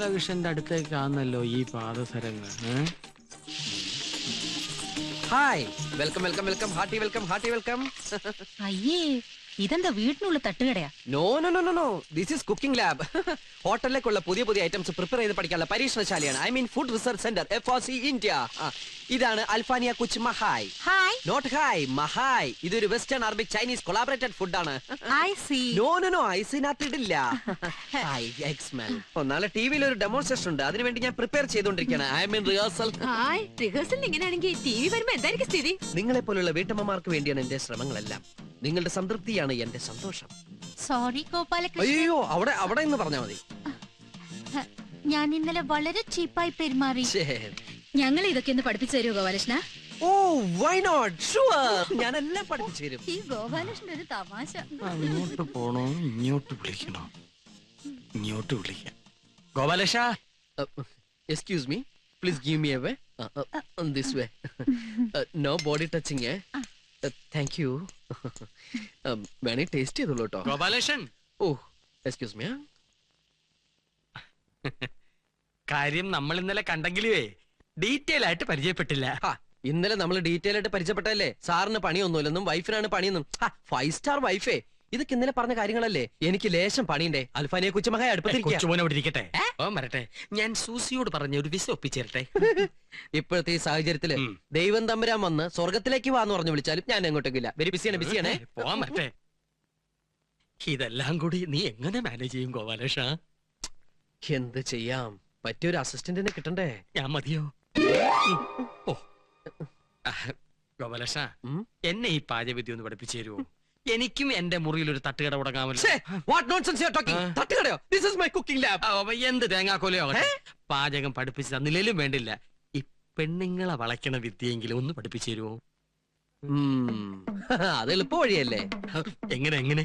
ഗോപാലകൃഷ്ണന്റെ അടുത്തേക്കാന്നല്ലോ ഈ പാദസരങ്ങൾ. Hi, welcome welcome welcome, hearty welcome, hearty welcome. അയ്യേ, ഇതെന്താ വീട്ടിനുള്ള തട്ടുകടയാ? No no no no no, this is cooking lab. ഹോട്ടലിലേക്കുള്ള പുതിയ പുതിയ ഐറ്റംസ് പ്രിപ്പയർ ചെയ്ത് പഠിക്കാനുള്ള പരീക്ഷണശാലയാണ്. I mean food research centre, FRC India. ഇതാണ് അൽഫാനിയ കുച്ച് മഹായ്. ഹായ്. നോട്ട് ഹായ്, മഹായ്. ഇതൊരു വെസ്റ്റേൺ അറബിക് ചൈനീസ് കൊളാബറേറ്റഡ് ഫുഡാണ്. I see. No no no, ഐസിനകത്ത് ഇടില്ല. നാളെ ടിവിയിൽ ഒരു ഡെമോൺസ്ട്രേഷൻ ഉണ്ട്, അതിനുവേണ്ടി ഞാൻ prepare ചെയ്തോണ്ടിരിക്കുകയാണ്. I mean rehearsal. Rehearsal ഇങ്ങനെയാണെങ്കിൽ ടിവി വരുമ്പോ എന്തായിരിക്കും സ്ഥിതി? നിങ്ങളെ പോലുള്ള വീട്ടമ്മമാർക്ക് വേണ്ടിയാണ് എന്റെ ശ്രമങ്ങളെല്ലാം. നിങ്ങളുടെ സംതൃപ്തിയാണ് എന്റെ സന്തോഷം. സോറി ഗോപാലകൃഷ്ണൻ. അയ്യോ, അവിടെ അവിടെ എന്ന് പറഞ്ഞാൽ മതി. ഞാൻ ഇന്നലെ വളരെ ചീപ്പായി പെരുമാറി. ഞങ്ങൾ ഇതൊക്കെ ഒന്ന് പഠിപ്പിച്ചു തരുമോ ഗോപാലകൃഷ്ണ? ഓ, വൈ നോട്ട്, ഷുവർ, ഞാൻ എല്ലാം പഠിപ്പിച്ചു തരും. ഈ ഗോപാലകൃഷ്ണൻ ഒരു തമാശ. അങ്ങോട്ട് പോണോ ഇങ്ങോട്ട് വിളിക്കണോ? ഇങ്ങോട്ട് വിളിക്കാം. Gopalakrishna, excuse me, please give me a way. This way. No body touching. Thank you. വേണേ ടേസ്റ്റ് ചെയ്തോളൂ കേട്ടോ. ഗോപാലകൃഷ്ണൻ. Oh, excuse me. കാര്യം നമ്മൾ ഇന്നലെ കണ്ടെങ്കിലേ ഡീറ്റെയിൽ ആയിട്ട് പരിചയപ്പെട്ടില്ല. ഇന്നലെ നമ്മൾ ഡീറ്റെയിൽ ആയിട്ട് പരിചയപ്പെട്ടല്ലേ. സാറിന് പണിയൊന്നുമില്ലെന്നും വൈഫിനാണ് പണിയെന്നും. 5 സ്റ്റാർ വൈഫേ, ഇതൊക്കെ ഇന്നലെ പറഞ്ഞ കാര്യങ്ങളല്ലേ. എനിക്ക് ലേശം പണിയുണ്ടേ. അൽഫാനിയെ കുച്ചുമഹായ അടുപ്പത്തിരിക്കട്ടെ. ഓ വരട്ടെ, ഞാൻ സൂസിയോട് പറഞ്ഞ ഒരു വിസ ഒപ്പിച്ചേരട്ടെ. ഇപ്പോഴത്തെ ഈ സാഹചര്യത്തില് ദൈവം തമ്പുരാൻ വന്ന് സ്വർഗത്തിലേക്ക് വാന്ന് പറഞ്ഞു വിളിച്ചാലും ഞാൻ എങ്ങോട്ടേക്കില്ല. വെരി ബിസിയാണേ. പോവാൻ വരട്ടെ. ഇതെല്ലാം കൂടി നീ എങ്ങനെ മാനേജ് ചെയ്യും ഗോപാലകൃഷ്ണ? എന്ത് ചെയ്യാം, പറ്റിയൊരു അസിസ്റ്റന്റിനെ കിട്ടണ്ടേ. ഞാൻ മതിയോ? ഓ ഗോപാലകൃഷ്ണ, എന്നെ ഈ പാചകവിദ്യ ഒന്ന് പഠിപ്പിച്ചു തരുമോ? എനിക്കും എന്റെ മുറിയിൽ ഒരു തട്ടുകട തുടങ്ങാമല്ലോ. എന്ത് തേങ്ങാക്കോലയോ പാചകം പഠിപ്പിച്ചു തന്നില്ലേലും വേണ്ടില്ല, ഈ പെണ്ണുങ്ങളെ വളയ്ക്കണ വിദ്യയെങ്കിലും ഒന്ന് പഠിപ്പിച്ചു തരുമോ? അത് എളുപ്പ വഴിയല്ലേ. എങ്ങനെ?